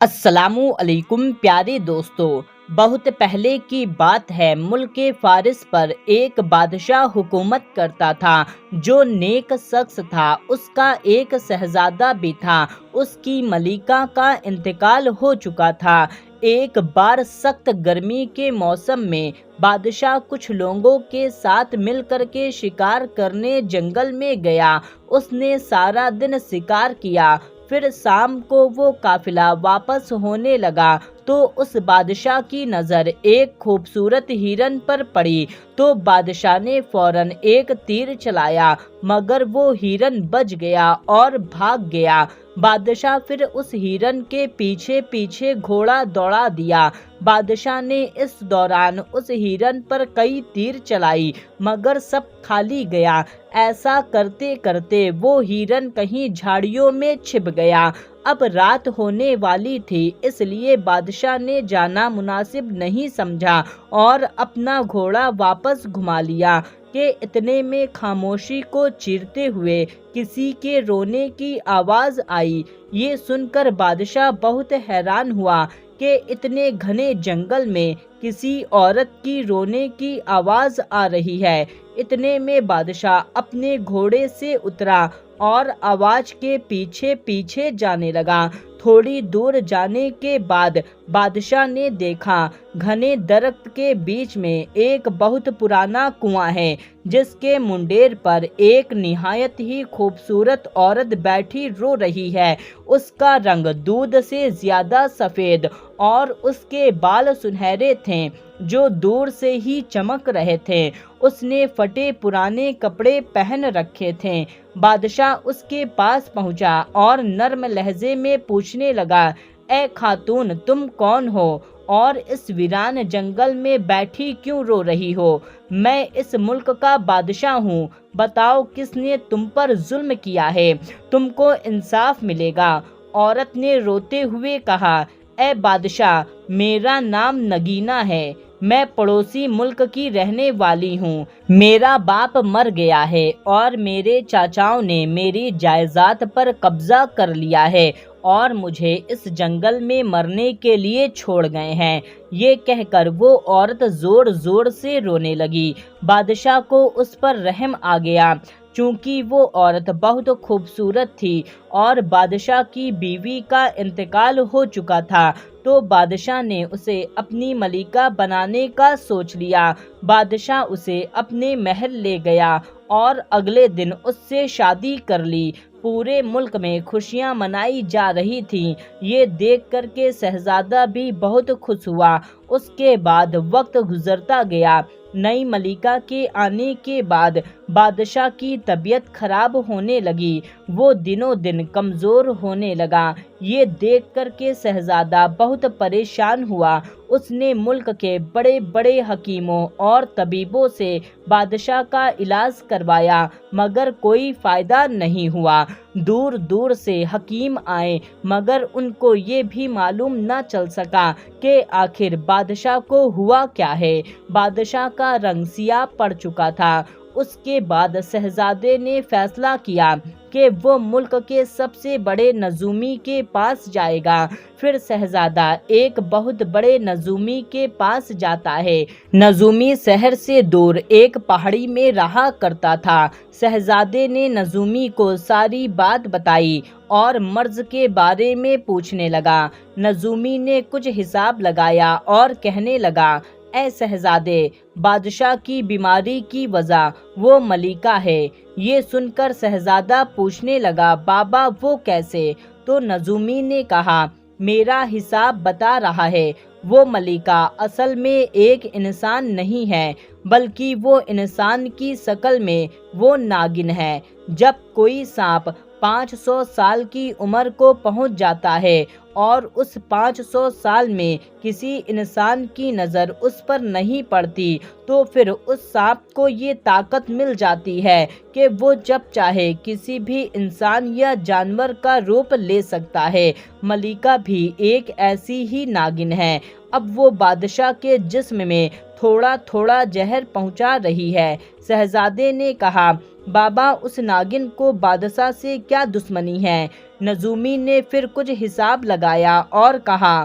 السلام علیکم پیارے دوستو، بہت پہلے کی بات ہے۔ ملک فارس پر ایک بادشاہ حکومت کرتا تھا جو نیک شخص تھا۔ اس کا ایک شہزادہ بھی تھا۔ اس کی ملکہ کا انتقال ہو چکا تھا۔ ایک بار سخت گرمی کے موسم میں بادشاہ کچھ لوگوں کے ساتھ مل کر کے شکار کرنے جنگل میں گیا۔ اس نے سارا دن شکار کیا۔ پھر شام کو وہ قافلہ واپس ہونے لگا تو اس بادشاہ کی نظر ایک خوبصورت ہرن پر پڑی، تو بادشاہ نے فوراً ایک تیر چلایا، مگر وہ ہرن بچ گیا اور بھاگ گیا۔ بادشاہ پھر اس ہرن کے پیچھے پیچھے گھوڑا دوڑا دیا۔ بادشاہ نے اس دوران اس ہرن پر کئی تیر چلائی، مگر سب خالی گیا۔ ایسا کرتے کرتے وہ ہرن کہیں جھاڑیوں میں چھپ گیا۔ اب رات ہونے والی تھی، اس لیے بادشاہ نے جانا مناسب نہیں سمجھا اور اپنا گھوڑا واپس گھما لیا کہ اتنے میں خاموشی کو چیرتے ہوئے کسی کے رونے کی آواز آئی۔ یہ سن کر بادشاہ بہت حیران ہوا کہ اتنے گھنے جنگل میں کسی عورت کی رونے کی آواز آ رہی ہے۔ اتنے میں بادشاہ اپنے گھوڑے سے اترا اور آواز کے پیچھے پیچھے جانے لگا۔ تھوڑی دور جانے کے بعد بادشاہ نے دیکھا گھنے درخت کے بیچ میں ایک بہت پرانا کنواں ہے، جس کے منڈیر پر ایک نہایت ہی خوبصورت عورت بیٹھی رو رہی ہے۔ اس کا رنگ دودھ سے زیادہ سفید اور اس کے بال سنہرے تھے جو دور سے ہی چمک رہے تھے۔ اس نے پھٹے پرانے کپڑے پہن رکھے تھے۔ بادشاہ اس کے پاس پہنچا اور نرم لہجے میں پوچھنے لگا، اے خاتون، تم کون ہو اور اس ویران جنگل میں بیٹھی کیوں رو رہی ہو؟ میں اس ملک کا بادشاہ ہوں، بتاؤ کس نے تم پر ظلم کیا ہے؟ تم کو انصاف ملے گا۔ عورت نے روتے ہوئے کہا، اے بادشاہ، میرا نام نگینا ہے، میں پڑوسی ملک کی رہنے والی ہوں۔ میرا باپ مر گیا ہے اور میرے چاچاؤں نے میری جائیداد پر قبضہ کر لیا ہے اور مجھے اس جنگل میں مرنے کے لیے چھوڑ گئے ہیں۔ یہ کہہ کر وہ عورت زور زور سے رونے لگی۔ بادشاہ کو اس پر رحم آ گیا، چونکہ وہ عورت بہت خوبصورت تھی اور بادشاہ کی بیوی کا انتقال ہو چکا تھا، تو بادشاہ نے اسے اپنی ملکہ بنانے کا سوچ لیا۔ بادشاہ اسے اپنے محل لے گیا اور اگلے دن اس سے شادی کر لی۔ پورے ملک میں خوشیاں منائی جا رہی تھیں۔ یہ دیکھ کر کے شہزادہ بھی بہت خوش ہوا۔ اس کے بعد وقت گزرتا گیا۔ نئی ملکہ کے آنے کے بعد بادشاہ کی طبیعت خراب ہونے لگی۔ وہ دنوں دن کمزور ہونے لگا۔ یہ دیکھ کر کے شہزادہ بہت پریشان ہوا۔ اس نے ملک کے بڑے بڑے حکیموں اور طبیبوں سے بادشاہ کا علاج کروایا، مگر کوئی فائدہ نہیں ہوا۔ دور دور سے حکیم آئے، مگر ان کو یہ بھی معلوم نہ چل سکا کہ آخر بادشاہ کو ہوا کیا ہے۔ بادشاہ کا رنگ سیاہ پڑ چکا تھا۔ اس کے بعد شہزادے نے فیصلہ کیا کہ وہ ملک کے سب سے بڑے نجومی کے پاس جائے گا۔ پھر شہزادہ ایک بہت بڑے نجومی کے پاس جاتا ہے۔ نجومی شہر سے دور ایک پہاڑی میں رہا کرتا تھا۔ شہزادے نے نجومی کو ساری بات بتائی اور مرض کے بارے میں پوچھنے لگا۔ نجومی نے کچھ حساب لگایا اور کہنے لگا، اے شہزادے، بادشاہ کی بیماری کی وجہ وہ ملکہ ہے۔ یہ سن کر شہزادہ پوچھنے لگا، بابا وہ کیسے؟ تو نجومی نے کہا، میرا حساب بتا رہا ہے، وہ ملکہ اصل میں ایک انسان نہیں ہے، بلکہ وہ انسان کی شکل میں وہ ناگن ہے۔ جب کوئی سانپ 500 سال کی عمر کو پہنچ جاتا ہے اور اس 500 سال میں کسی انسان کی نظر اس پر نہیں پڑتی، تو پھر اس سانپ کو یہ طاقت مل جاتی ہے کہ وہ جب چاہے کسی بھی انسان یا جانور کا روپ لے سکتا ہے۔ ملکہ بھی ایک ایسی ہی ناگن ہے۔ اب وہ بادشاہ کے جسم میں تھوڑا تھوڑا زہر پہنچا رہی ہے۔ شہزادے نے کہا، بابا اس ناگن کو بادشاہ سے کیا دشمنی ہے؟ نجومی نے پھر کچھ حساب لگایا اور کہا،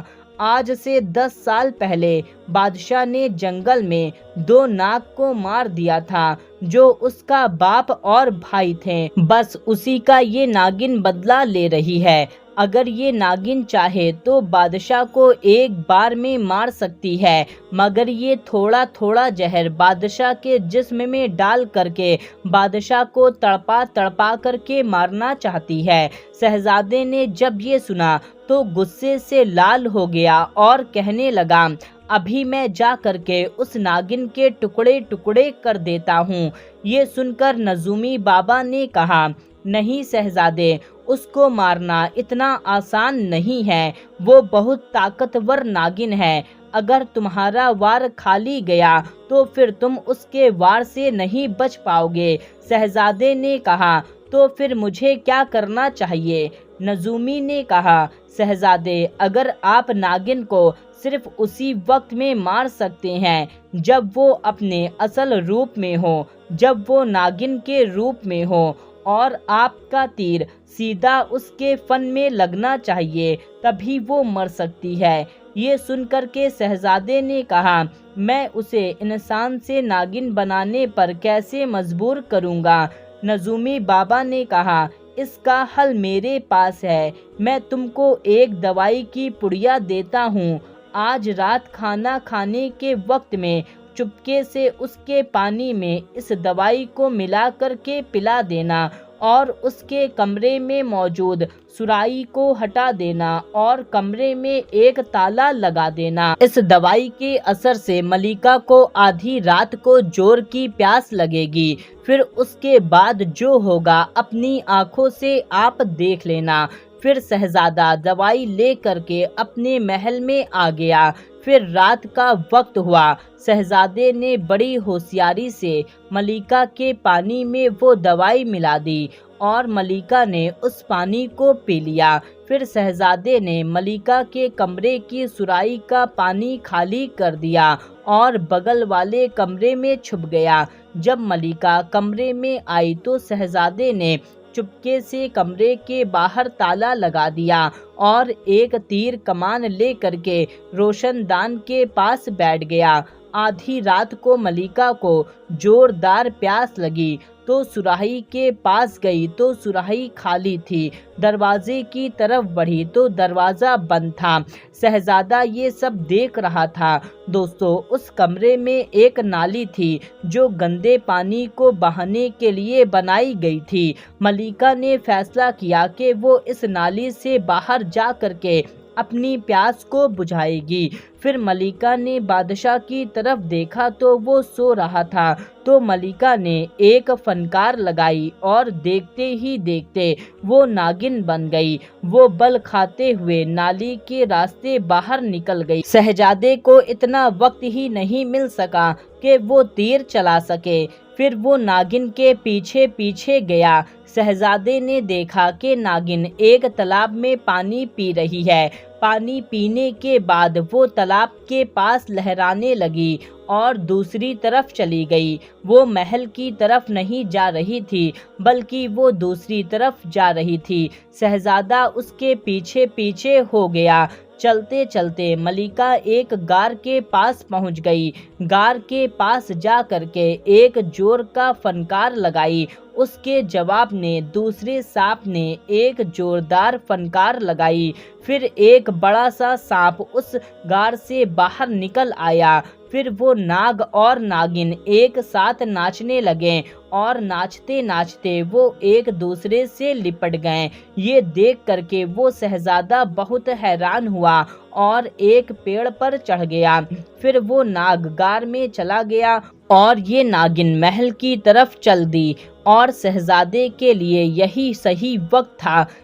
آج سے 10 سال پہلے بادشاہ نے جنگل میں 2 ناگ کو مار دیا تھا جو اس کا باپ اور بھائی تھے۔ بس اسی کا یہ ناگن بدلہ لے رہی ہے۔ اگر یہ ناگن چاہے تو بادشاہ کو ایک بار میں مار سکتی ہے، مگر یہ تھوڑا تھوڑا زہر بادشاہ کے جسم میں ڈال کر کے بادشاہ کو تڑپا تڑپا کر کے مارنا چاہتی ہے۔ شہزادے نے جب یہ سنا تو غصے سے لال ہو گیا اور کہنے لگا، ابھی میں جا کر کے اس ناگن کے ٹکڑے ٹکڑے کر دیتا ہوں۔ یہ سن کر نجومی بابا نے کہا، نہیں شہزادے، اس کو مارنا اتنا آسان نہیں ہے، وہ بہت طاقتور ناگن ہے۔ اگر تمہارا وار کھالی گیا تو پھر تم اس کے وار سے نہیں بچ پاؤ گے۔ شہزادے نے کہا، تو پھر مجھے کیا کرنا چاہیے؟ نجومی نے کہا، شہزادے، اگر آپ ناگن کو صرف اسی وقت میں مار سکتے ہیں جب وہ اپنے اصل روپ میں ہو، جب وہ ناگن کے روپ میں ہو، اور آپ کا تیر سیدھا اس کے فن میں لگنا چاہیے، تبھی وہ مر سکتی ہے۔ یہ سن کر کے شہزادے نے کہا، میں اسے انسان سے ناگن بنانے پر کیسے مجبور کروں گا؟ نجومی بابا نے کہا، اس کا حل میرے پاس ہے، میں تم کو ایک دوائی کی پڑیا دیتا ہوں۔ آج رات کھانا کھانے کے وقت میں چپکے سے اس کے پانی میں اس دوائی کو ملا کر کے پلا دینا، اور اس کے کمرے میں موجود سرائی کو ہٹا دینا اور کمرے میں ایک تالا لگا دینا۔ اس دوائی کے اثر سے ملکہ کو آدھی رات کو زور کی پیاس لگے گی، پھر اس کے بعد جو ہوگا اپنی آنکھوں سے آپ دیکھ لینا۔ پھر شہزادہ دوائی لے کر کے اپنے محل میں آ گیا۔ پھر رات کا وقت ہوا۔ شہزادے نے بڑی ہوشیاری سے ملکہ کے پانی میں وہ دوائی ملا دی اور ملکہ نے اس پانی کو پی لیا۔ پھر شہزادے نے ملکہ کے کمرے کی سرائی کا پانی خالی کر دیا اور بغل والے کمرے میں چھپ گیا۔ جب ملکہ کمرے میں آئی تو شہزادے نے چپکے سے کمرے کے باہر تالا لگا دیا اور ایک تیر کمان لے کر کے روشن دان کے پاس بیٹھ گیا۔ آدھی رات کو ملکہ کو زوردار پیاس لگی تو سراہی کے پاس گئی تو سراہی خالی تھی، دروازے کی طرف بڑھی تو دروازہ بند تھا۔ شہزادہ یہ سب دیکھ رہا تھا۔ دوستو، اس کمرے میں ایک نالی تھی جو گندے پانی کو بہانے کے لیے بنائی گئی تھی۔ ملکہ نے فیصلہ کیا کہ وہ اس نالی سے باہر جا کر کے اپنی پیاس کو بجھائے گی۔ پھر ملکہ نے بادشاہ کی طرف دیکھا تو وہ سو رہا تھا، تو ملکہ نے ایک فنکار لگائی اور دیکھتے ہی دیکھتے وہ ناگن بن گئی۔ وہ بل کھاتے ہوئے نالی کے راستے باہر نکل گئی۔ شہزادے کو اتنا وقت ہی نہیں مل سکا کہ وہ تیر چلا سکے۔ پھر وہ ناگن کے پیچھے پیچھے گیا۔ شہزادے نے دیکھا کہ ناگن ایک تالاب میں پانی پی رہی ہے۔ پانی پینے کے بعد وہ تالاب کے پاس لہرانے لگی اور دوسری طرف چلی گئی۔ وہ محل کی طرف نہیں جا رہی تھی بلکہ وہ دوسری طرف جا رہی تھی۔ شہزادہ اس کے پیچھے پیچھے ہو گیا۔ چلتے چلتے ملکہ ایک غار کے پاس پہنچ گئی۔ غار کے پاس جا کر کے ایک زور کا فنکار لگائی۔ اس کے جواب میں دوسرے سانپ نے ایک زوردار فنکار لگائی۔ پھر ایک بڑا سا سانپ اس غار سے باہر نکل آیا۔ پھر وہ ناگ اور ناگن ایک ساتھ ناچنے لگے اور ناچتے ناچتے وہ ایک دوسرے سے لپٹ گئے۔ یہ دیکھ کر کے وہ شہزادہ بہت حیران ہوا اور ایک پیڑ پر چڑھ گیا۔ پھر وہ ناگ غار میں چلا گیا اور یہ ناگن محل کی طرف چل دی، اور شہزادے کے لیے یہی صحیح وقت تھا۔